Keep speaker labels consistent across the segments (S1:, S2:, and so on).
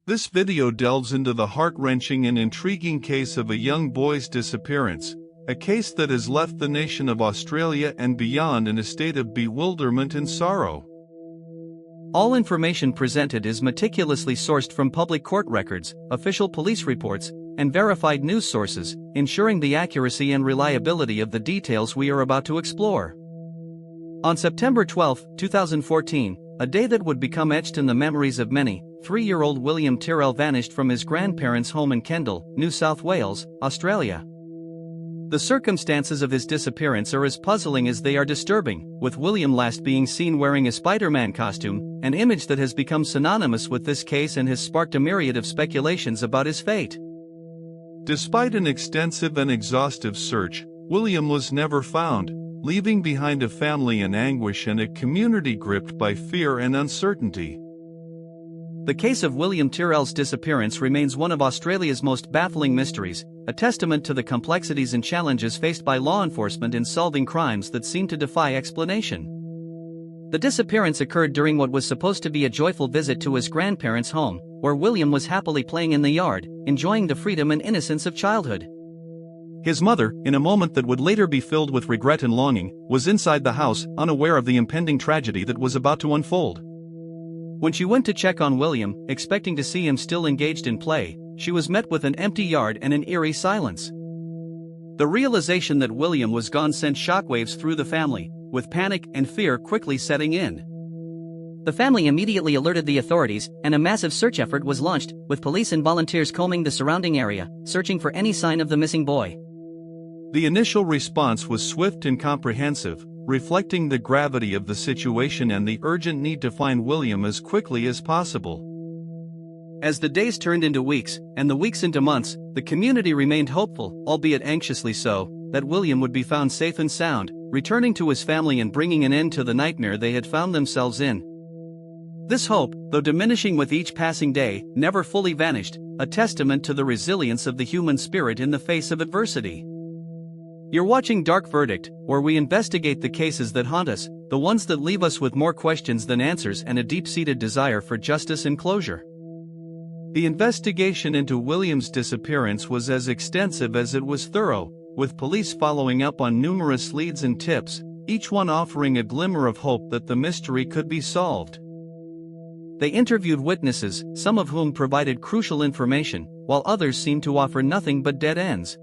S1: This video delves into the heart-wrenching and intriguing case of a young boy's disappearance, a case that has left the nation of Australia and beyond in a state of bewilderment and sorrow.
S2: All information presented is meticulously sourced from public court records, official police reports, and verified news sources, ensuring the accuracy and reliability of the details we are about to explore. On September 12, 2014, a day that would become etched in the memories of many, 3-year-old William Tyrrell vanished from his grandparents' home in Kendal, New South Wales, Australia. The circumstances of his disappearance are as puzzling as they are disturbing, with William last being seen wearing a Spider-Man costume, an image that has become synonymous with this case and has sparked a myriad of speculations about his fate.
S1: Despite an extensive and exhaustive search, William was never found, leaving behind a family in anguish and a community gripped by fear and uncertainty.
S2: The case of William Tyrrell's disappearance remains one of Australia's most baffling mysteries, a testament to the complexities and challenges faced by law enforcement in solving crimes that seem to defy explanation. The disappearance occurred during what was supposed to be a joyful visit to his grandparents' home, where William was happily playing in the yard, enjoying the freedom and innocence of childhood. His mother, in a moment that would later be filled with regret and longing, was inside the house, unaware of the impending tragedy that was about to unfold. When she went to check on William, expecting to see him still engaged in play, she was met with an empty yard and an eerie silence. The realization that William was gone sent shockwaves through the family, with panic and fear quickly setting in.
S3: The family immediately alerted the authorities, and a massive search effort was launched, with police and volunteers combing the surrounding area, searching for any sign of the missing boy.
S1: The initial response was swift and comprehensive, reflecting the gravity of the situation and the urgent need to find William as quickly as possible.
S2: As the days turned into weeks, and the weeks into months, the community remained hopeful, albeit anxiously so, that William would be found safe and sound, returning to his family and bringing an end to the nightmare they had found themselves in. This hope, though diminishing with each passing day, never fully vanished, a testament to the resilience of the human spirit in the face of adversity. You're watching Dark Verdict, where we investigate the cases that haunt us, the ones that leave us with more questions than answers and a deep-seated desire for justice and closure.
S1: The investigation into William's disappearance was as extensive as it was thorough, with police following up on numerous leads and tips, each one offering a glimmer of hope that the mystery could be solved. They interviewed witnesses, some of whom provided crucial information, while others seemed to offer nothing but dead ends.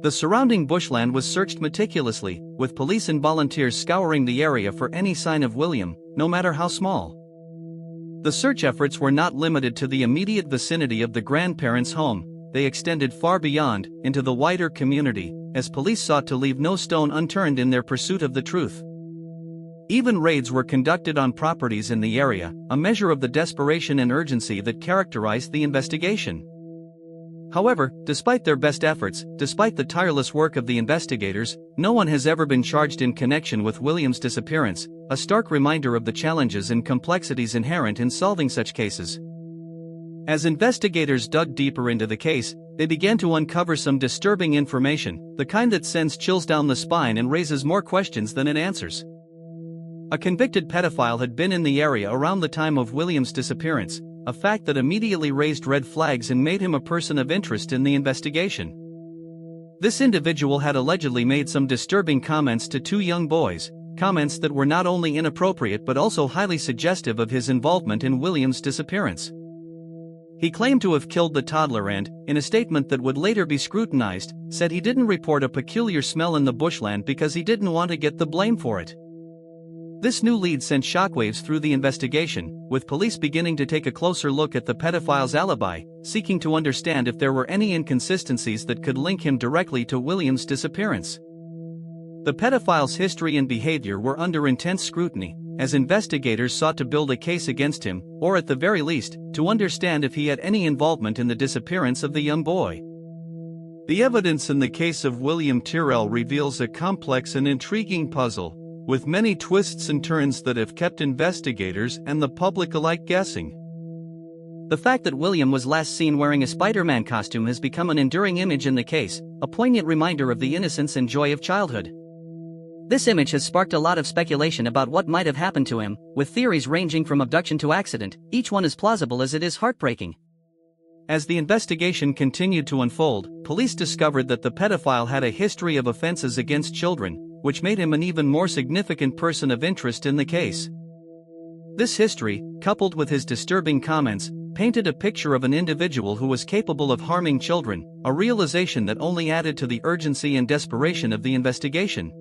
S1: The surrounding bushland was searched meticulously, with police and volunteers scouring the area for any sign of William, no matter how small. The search efforts were not limited to the immediate vicinity of the grandparents' home, they extended far beyond, into the wider community, as police sought to leave no stone unturned in their pursuit of the truth. Even raids were conducted on properties in the area, a measure of the desperation and urgency that characterized the investigation. However, despite their best efforts, despite the tireless work of the investigators, no one has ever been charged in connection with William's disappearance, a stark reminder of the challenges and complexities inherent in solving such cases. As investigators dug deeper into the case, they began to uncover some disturbing information, the kind that sends chills down the spine and raises more questions than it answers. A convicted pedophile had been in the area around the time of William's disappearance, a fact that immediately raised red flags and made him a person of interest in the investigation. This individual had allegedly made some disturbing comments to 2 young boys, comments that were not only inappropriate but also highly suggestive of his involvement in William's disappearance. He claimed to have killed the toddler and, in a statement that would later be scrutinized, said he didn't report a peculiar smell in the bushland because he didn't want to get the blame for it. This new lead sent shockwaves through the investigation, with police beginning to take a closer look at the pedophile's alibi, seeking to understand if there were any inconsistencies that could link him directly to William's disappearance. The pedophile's history and behavior were under intense scrutiny, as investigators sought to build a case against him, or at the very least, to understand if he had any involvement in the disappearance of the young boy. The evidence in the case of William Tyrrell reveals a complex and intriguing puzzle, with many twists and turns that have kept investigators and the public alike guessing.
S3: The fact that William was last seen wearing a Spider-Man costume has become an enduring image in the case, a poignant reminder of the innocence and joy of childhood. This image has sparked a lot of speculation about what might have happened to him, with theories ranging from abduction to accident, each one as plausible as it is heartbreaking.
S2: As the investigation continued to unfold, police discovered that the pedophile had a history of offenses against children, which made him an even more significant person of interest in the case. This history, coupled with his disturbing comments, painted a picture of an individual who was capable of harming children, a realization that only added to the urgency and desperation of the investigation.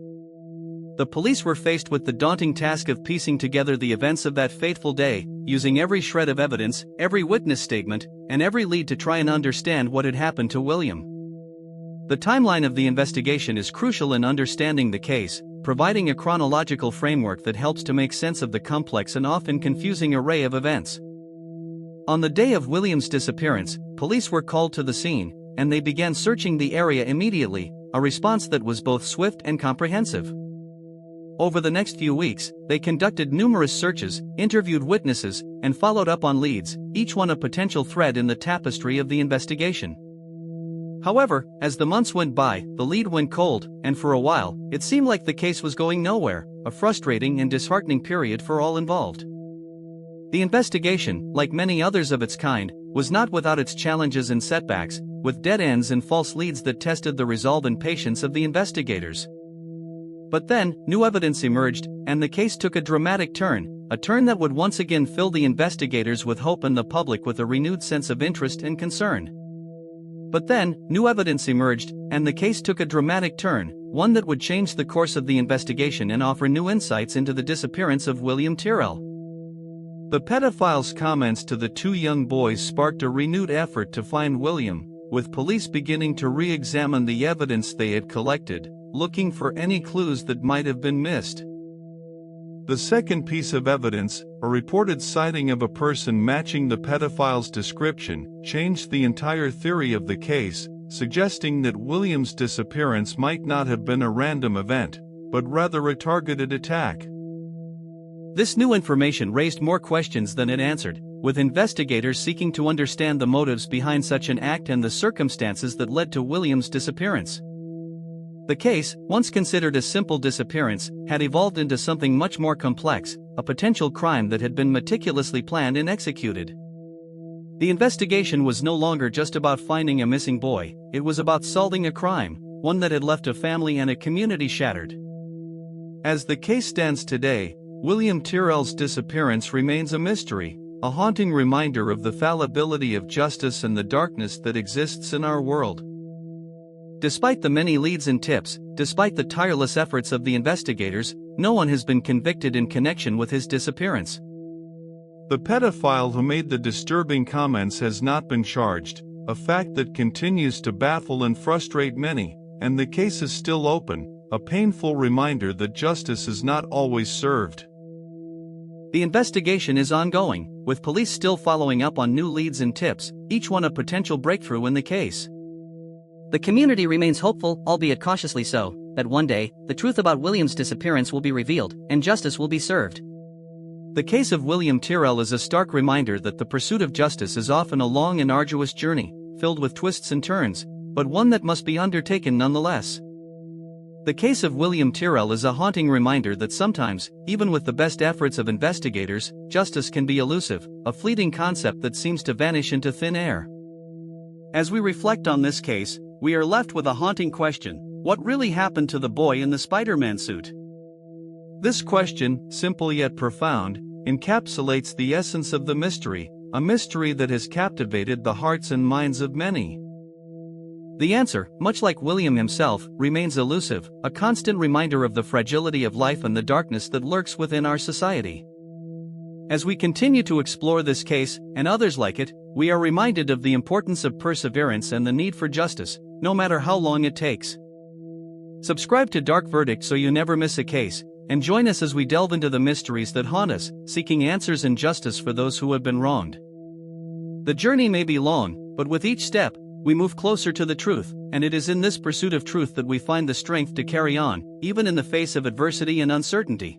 S2: The police were faced with the daunting task of piecing together the events of that fateful day, using every shred of evidence, every witness statement, and every lead to try and understand what had happened to William. The timeline of the investigation is crucial in understanding the case, providing a chronological framework that helps to make sense of the complex and often confusing array of events. On the day of William's disappearance, police were called to the scene, and they began searching the area immediately, a response that was both swift and comprehensive. Over the next few weeks, they conducted numerous searches, interviewed witnesses, and followed up on leads, each one a potential thread in the tapestry of the investigation. However, as the months went by, the lead went cold, and for a while, it seemed like the case was going nowhere, a frustrating and disheartening period for all involved. The investigation, like many others of its kind, was not without its challenges and setbacks, with dead ends and false leads that tested the resolve and patience of the investigators. But then, new evidence emerged, and the case took a dramatic turn, a turn that would once again fill the investigators with hope and the public with a renewed sense of interest and concern. But then, new evidence emerged, and the case took a dramatic turn, one that would change the course of the investigation and offer new insights into the disappearance of William Tyrrell. The pedophile's comments to the two young boys sparked a renewed effort to find William, with police beginning to re-examine the evidence they had collected, looking for any clues that might have been missed. The second piece of evidence, a reported sighting of a person matching the pedophile's description, changed the entire theory of the case, suggesting that William's disappearance might not have been a random event, but rather a targeted attack. This new information raised more questions than it answered, with investigators seeking to understand the motives behind such an act and the circumstances that led to William's disappearance. The case, once considered a simple disappearance, had evolved into something much more complex, a potential crime that had been meticulously planned and executed. The investigation was no longer just about finding a missing boy, it was about solving a crime, one that had left a family and a community shattered. As the case stands today, William Tyrrell's disappearance remains a mystery, a haunting reminder of the fallibility of justice and the darkness that exists in our world. Despite the many leads and tips, despite the tireless efforts of the investigators, no one has been convicted in connection with his disappearance.
S1: The pedophile who made the disturbing comments has not been charged, a fact that continues to baffle and frustrate many, and the case is still open, a painful reminder that justice is not always served.
S2: The investigation is ongoing, with police still following up on new leads and tips, each one a potential breakthrough in the case.
S3: The community remains hopeful, albeit cautiously so, that one day, the truth about William's disappearance will be revealed, and justice will be served.
S2: The case of William Tyrrell is a stark reminder that the pursuit of justice is often a long and arduous journey, filled with twists and turns, but one that must be undertaken nonetheless. The case of William Tyrrell is a haunting reminder that sometimes, even with the best efforts of investigators, justice can be elusive, a fleeting concept that seems to vanish into thin air. As we reflect on this case, we are left with a haunting question: what really happened to the boy in the Spider-Man suit?
S1: This question, simple yet profound, encapsulates the essence of the mystery, a mystery that has captivated the hearts and minds of many.
S2: The answer, much like William himself, remains elusive, a constant reminder of the fragility of life and the darkness that lurks within our society. As we continue to explore this case, and others like it, we are reminded of the importance of perseverance and the need for justice, no matter how long it takes. Subscribe to Dark Verdict so you never miss a case, and join us as we delve into the mysteries that haunt us, seeking answers and justice for those who have been wronged. The journey may be long, but with each step, we move closer to the truth, and it is in this pursuit of truth that we find the strength to carry on, even in the face of adversity and uncertainty.